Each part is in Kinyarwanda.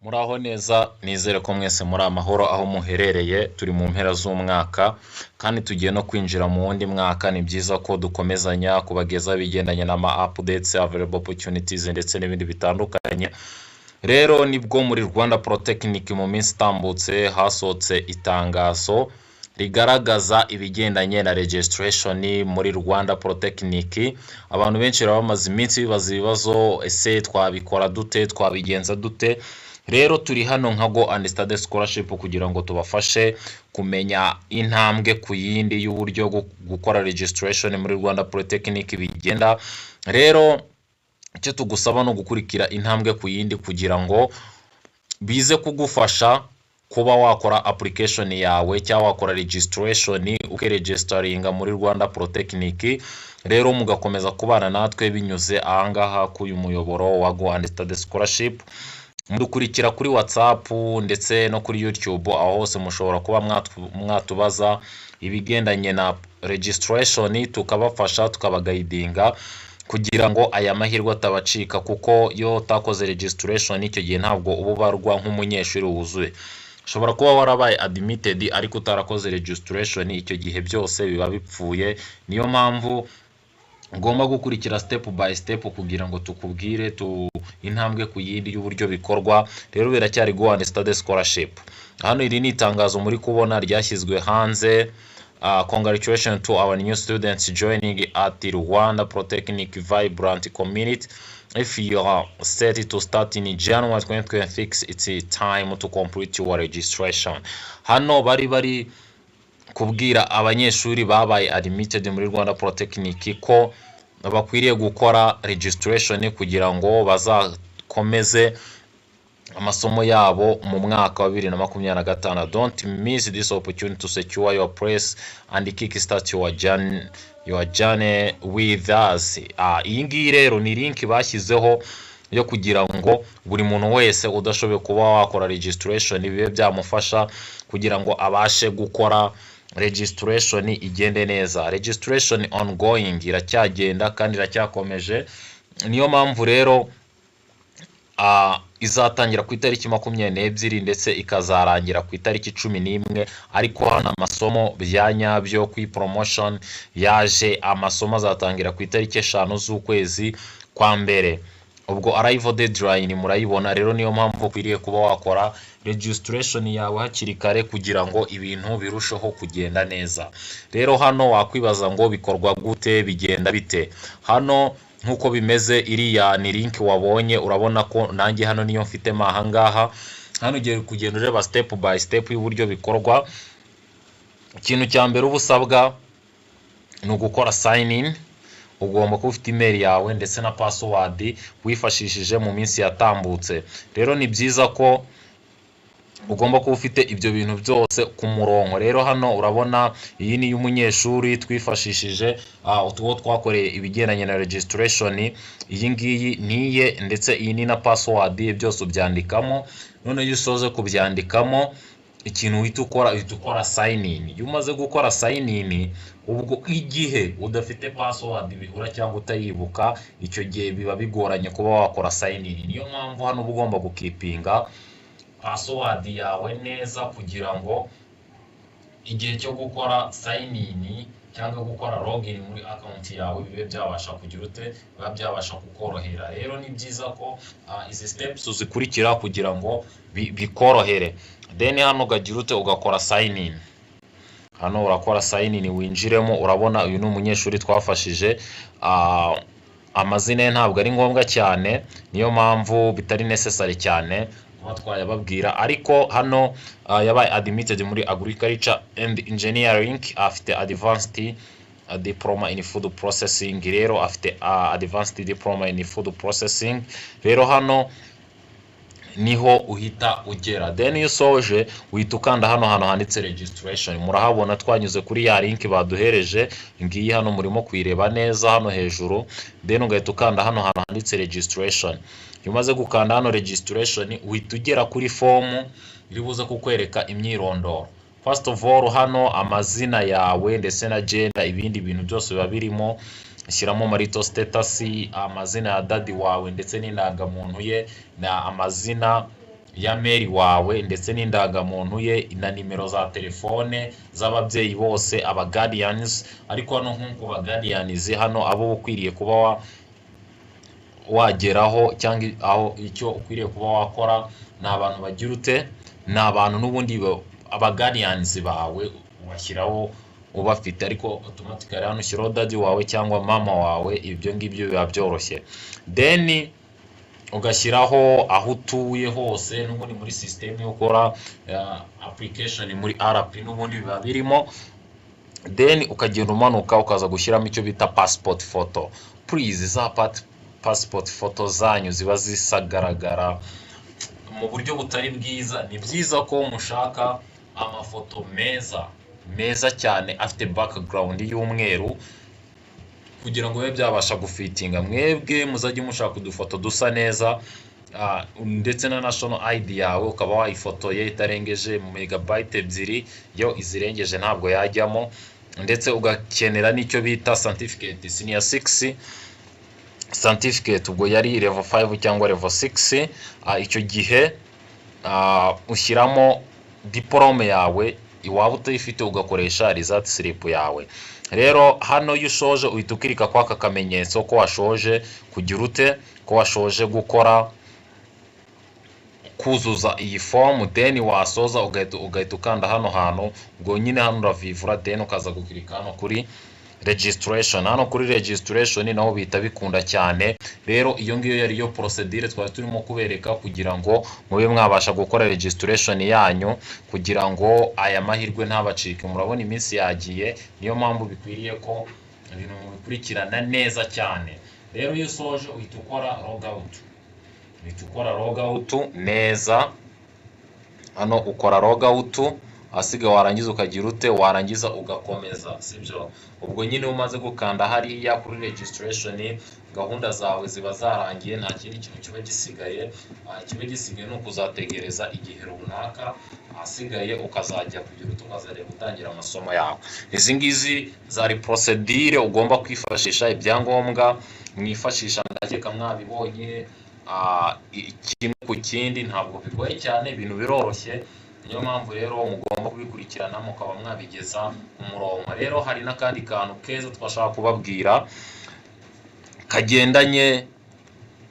Muraho neza nizere ko mwese muri amahoro aho muherereye turi mu mpera z'umwaka kandi tugiye no kwinjira mu wundi mwaka. Ni byiza ko dukomezanya kubagezaho ibigendanye n'ama updates, available opportunities ndetse n'ibindi bitandukanye. Rero nibwo muri Rwanda Polytechnic mu minsi itambutse hasohotse itangazo rigaragaza ibigendanye na registration muri Rwanda Polytechnic. Abantu benshi rero bamaze iminsi bibaza ibibazo, ese twabikora dute, twabigenza dute? Rero turi hano nka Go and Study Scholarship kugira ngo tubafashe kumenya intambwe ku yindi y'uburyo gukora registration muri Rwanda Polytechnic bigenda. Rero icyo tugusaba no gukurikira intambwe ku yindi kugira ngo bize kugufasha kuba wakora application yawe cyangwa wakora registration ukeregistaringa muri Rwanda Polytechnic. Rero mugakomeza kubana natwe binyuze ahangaha ku uyu muyoboro wa Go and Study Scholarship. Mudukurikira kuri WhatsApp ndetse no kuri YouTube, aho hose mushobora kuba mwatubaza ibigendanye na registration tukabafasha tukabagaidinga kugira ngo aya mahirwe atabacika, kuko iyo utakoze registration icyo gihe ntabwo ububarwa nk'umunyeshuri wuzuye. Ushobora kuba warabaye admitted ariko utarakoze registration, icyo gihe byose biba bipfuye. Niyo mpamvu ngomba gukurikira step by step kugira ngo tukubwire intambwe ku yindi y'uburyo bikorwa. Rero biracyari Go and Study Scholarship. Hano iri ni itangazo muri kubona ryashyizwe hanze. Congratulations to our new students joining at the Rwanda Polytechnic vibrant community. If you are set to start in January 2026, it's time to complete your registration. Hano bari kubwira abanyeshuri babaye admitted muri Rwanda Polytechnic ko bakwiriye gukora registration kugira ngo bazakomeze amasomo yabo mu mwaka wa 2025. Don't miss this opportunity to secure your place and kickstart your journey with us. Iyi ngiyi rero ni link bashyizeho yo kugira ngo buri muntu wese udashoboye kuba wakora registration bibe byamufasha kugira ngo abashe gukora registration igende neza. Registration ongoing, iracyagenda kandi iracyakomeje. Niyo mpamvu rero izatangira ku itariki 22 ndetse ikazarangira ku itariki 11. Ariko hano amasomo byanyabyo ku promotion yaje, amasomo azatangira ku itariki 5 z'ukwezi kwa mbere. Ubwo arrival deadline murayibona. Rero niyo mpamvu ukwiriye kuba wakora registration yawe hakiri kare kugira ngo ibintu birusheho kugenda neza. Rero hano wakwibaza ngo bikorwa gute, bigenda bite? Hano nkuko bimeze, iriya ni link wabonye, urabona ko nanjye hano niyo mfite mahangaha. Hano ugiye kugenda ureba step by step y'uburyo bikorwa. Ikintu cya mbere ubusabwa ni ugukora sign in. Ugomba kuba ufite email yawe ndetse na password wifashishije mu minsi yatambutse. Rero ni byiza ko ugomba kuba ufite ibyo bintu byose ku murongo. Rero hano urabona iyi ni y'umunyeshuri twifashishije uwo twakoreye ibigendanye na registration. Iyi ngiyi niye ndetse iyi ni na password, byose ubyandikamo. None iyo usoze kubyandikamo, ikintu uhita ukora sign in. Iyo umaze gukora sign in, ubwo igihe udafite password bihura cyangwa utayibuka, icyo gihe biba bigoranye kuba wakora sign in. Niyo mpamvu hano ugomba gukipinga password yawe neza kugira ngo igihe cyo gukora sign in cyangwa gukora login muri account yawe bibe byabasha kugira ute, biba byabasha kukorohera. Rero ni byiza ko izi steps uzikurikira kugira ngo bikorohere. Then hano ugagira ute, ugakora sign in. Hano urakora sign in winjiremo. Urabona uyu ni umunyeshuri twafashije. Amazina ye ntabwo ari ngombwa cyane, niyo mpamvu bitari necessary cyane twayababwira. Ariko hano yabaye admitted muri agriculture and engineering, afite advanced diploma in food processing. Rero afite advanced diploma in food processing. Rero hano niho uhita ugera. Then iyo usoje uhita ukanda hano handitse registration. Murahabona twanyuze kuri ya link baduhereje, ngiyi hano murimo kuyireba neza hano hejuru. Then ugahita ukanda hano handitse registration. Iyo umaze gukanda hano registration, uhita ugera kuri form iri buze kukwereka imyirondoro. First of all, hano amazina yawe ndetse na gender, ibindi bintu byose biba birimo. Shyiramo marital status, amazina ya daddy wawe ndetse n'indangamuntu ye, na amazina ya mail wawe ndetse n'indangamuntu ye na nimero za telefone z'ababyeyi bose aba guardians. Ariko hano nk'uko ba guardians hano abo ukwiriye kuba wageraho cyangwa aho icyo ukwiriye kuba wakora ni abantu bagira ute, ni abantu n'ubundi aba guardians bawe ubashyiraho ubafite, ariko automatically hano ushyiraho daddy wawe cyangwa mama wawe, ibyo ngibyo biba byoroshye. Then ugashyiraho aho utuye hose, n'ubundi muri system yo gukora application muri RP n'ubundi biba birimo. Then ukagenda umanuka ukaza gushyiramo icyo bita passport photo. Please za passport photo zanyu ziba zisagaragara mu buryo butari bwiza. Ni byiza ko mushaka amafoto meza cyane afite background y'umweru kugira ngo bibe byabasha gufitinga. Mwebwe muzajye mushaka udufoto dusa neza, ndetse na national ID yawe ukaba wayifotoye itarengeje megabyte 2, yo izirengeje ntabwo yajyamo. Ndetse ugakenera n'icyo bita certificate senior 6 certificate, ubwo yari level 5 cyangwa level 6. Icyo gihe ushyiramo diplome yawe, iwaba utayifite ugakoresha result slip yawe. Rero hano iyo ushoje uhita ukirika kwa aka kamenyetso ko washoje kugira ute, ko washoje gukora kuzuza iyi form. Then wasoza ugahita ukanda hano hantu, ubwo nyine hano uravivura, then ukaza gukirika hano kuri registration. Hano kuri registration naho bita bikunda cyane. Rero iyo ngiyo yari yo procedure twari turimo kubereka kugira ngo mube mwabasha gukora registration yanyu, kugira ngo aya mahirwe ntabacike. Murabona iminsi yagiye, niyo mpamvu bikwiriye ko ibintu bikurikirana neza cyane. Rero iyo usoje uhita ukora log out neza. Hano ukora log out, asiga warangiza ukagira ute, warangiza ugakomeza, sibyo? Ubwo nyine umaze gukanda hariya kuri registration, gahunda zawe ziba zarangiye, nta kindi kintu kiba gisigaye. Kiba gisigaye no kuzategereza igihe runaka, asigaye ukazajya kugira ute, ukazajya gutangira amasomo yawe. Izi ngizi zari procedure ugomba kwifashisha. Ibyangombwa mwifashisha ndakeka mwabibonye, kimwe ku kindi, ntabwo bigoye cyane, ibintu biroroshye. Niyo mpamvu rero mugomba kubikurikirana mukaba mwabigeza umurongo. Rero hari n'akandi kantu keza twashaka kubabwira kagendanye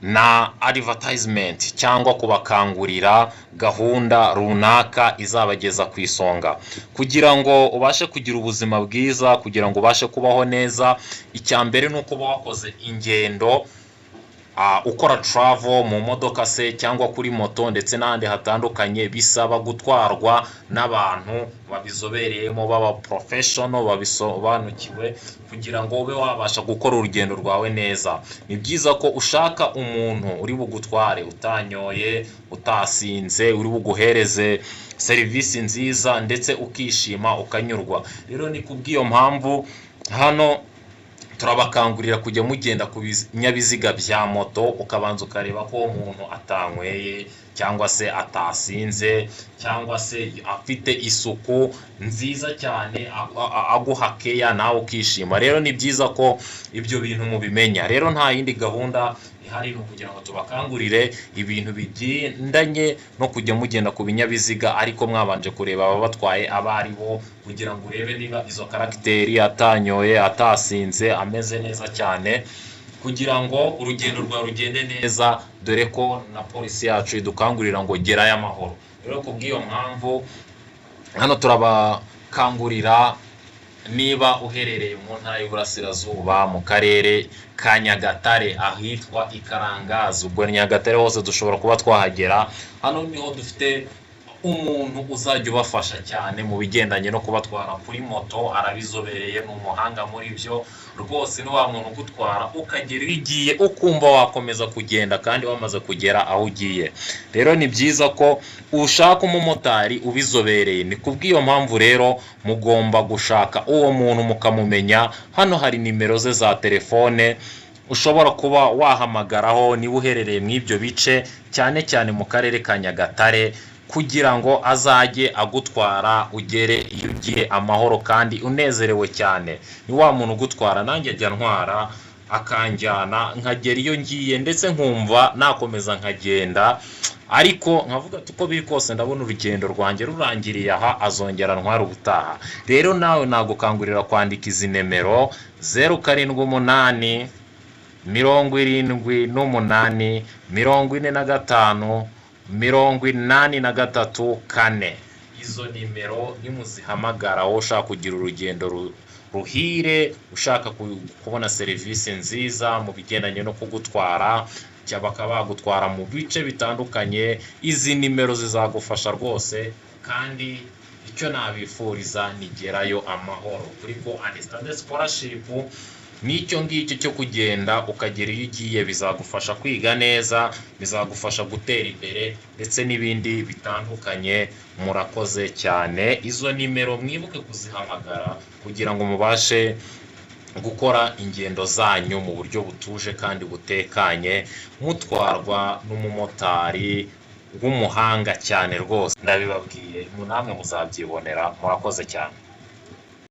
na advertisement cyangwa kubakangurira gahunda runaka izabageza ku isonga, kugira ngo ubashe kugira ubuzima bwiza, kugira ngo ubashe kubaho neza. Icya mbere ni uko wakoze ingendo, ukora travel mu modoka se cyangwa kuri moto ndetse n'ahandi hatandukanye, bisaba gutwarwa n'abantu babizobereyemo, baba professional, babisobanukiwe, kugira ngo ube wabasha gukora urugendo rwawe neza. Ni byiza ko ushaka umuntu uri bugutware utanyoye, utasinze, uri buguhereze serivisi nziza ndetse ukishima ukanyurwa. Rero ni kubw'iyo mpamvu hano turabakangurira kujya mugenda ku binyabiziga bya moto, ukabanza ukareba ko umuntu atanyweye cyangwa se atasinze cyangwa se afite isuku nziza cyane, aguhakeya nawe ukishima. Rero ni byiza ko ibyo bintu mubimenya. Rero nta yindi gahunda ihari kugira ngo tubakangurire ibintu bigendanye no kujya mugenda ku binyabiziga, ariko mwabanje kureba ababatwaye abari bo, kugira ngo urebe niba izo karagiteri atanyoye, atasinze, ameze neza cyane, kugira ngo urugendo rwawe rugende neza, dore ko na polisi yacu idukangurira ngo gerayo amahoro. Rero kubw'iyo mpamvu hano turabakangurira, niba uherereye mu ntara y'Iburasirazuba mu karere ka Nyagatare ahitwa Ikarangazi, ubwo Nyagatare hose dushobora kuba twahagera. Hano niho dufite umuntu uzajya ubafasha cyane mu bigendanye no kubatwara kuri moto, arabizobereye, ni umuhanga muri byo rwose. Ni wa muntu ugutwara ukagera iyo ugiye ukumva wakomeza kugenda kandi wamaze kugera aho ugiye. Rero ni byiza ko ushaka umumotari ubizobereye. Ni kubw'iyo mpamvu rero mugomba gushaka uwo muntu mukamumenya. Hano hari nimero ze za telefone ushobora kuba wahamagaraho niba uherereye mu ibyo bice, cyane cyane mu karere ka Nyagatare, kugira ngo azajye agutwara ugere iyo ugiye amahoro kandi unezerewe cyane. Ni wa muntu ugutwara, nanjye ajya ntwara akanjyana nkagera iyo ngiye ndetse nkumva nakomeza nkagenda, ariko nkavuga ati uko biri kose ndabona urugendo rwanjye rurangiriye aha, azongera ntwara ubutaha. Rero nawe nagukangurira kwandika izi nimero 078 78 45 83 4. Izo nimero nimuzihamagara wowe ushaka kugira urugendo ruhire, ushaka kubona serivisi nziza mu bigendanye no kugutwara, bakaba bagutwara mu bice bitandukanye. Izi nimero zizagufasha rwose, kandi icyo nabifuriza nigerayo amahoro. Kuri Go Understand Scholarship nicyo ngicyo cyo kugenda ukagera iyo ugiye, bizagufasha kwiga neza, bizagufasha gutera imbere ndetse n'ibindi bitandukanye. Murakoze cyane. Izo nimero mwibuke kuzihamagara kugira ngo mubashe gukora ingendo zanyu mu buryo butuje kandi butekanye, mutwarwa n'umumotari w'umuhanga cyane rwose. Ndabibabwiye namwe muzabyibonera. Murakoze cyane.